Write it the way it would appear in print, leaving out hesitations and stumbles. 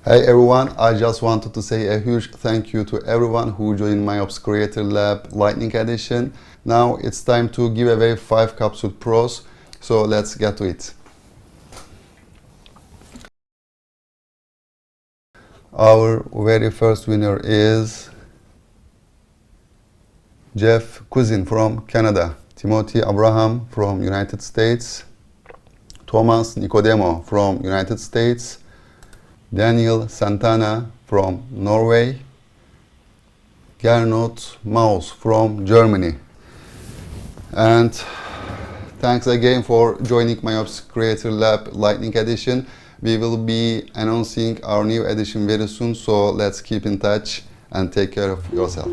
Hey everyone, I just wanted to say a huge thank you to everyone who joined MIOPS Creator Lab Lightning Edition. Now it's time to give away 5 capsule pros, so let's get to it. Our very first winner is Jeff Cousin from Canada, Timothy Abraham from United States, Thomas Nicodemo from United States, Daniel Santana from Norway, Gernot Maus from Germany. And thanks again for joining MIOPS Creator Lab Lightning Edition. We will be announcing our new edition very soon, so let's keep in touch and take care of yourself.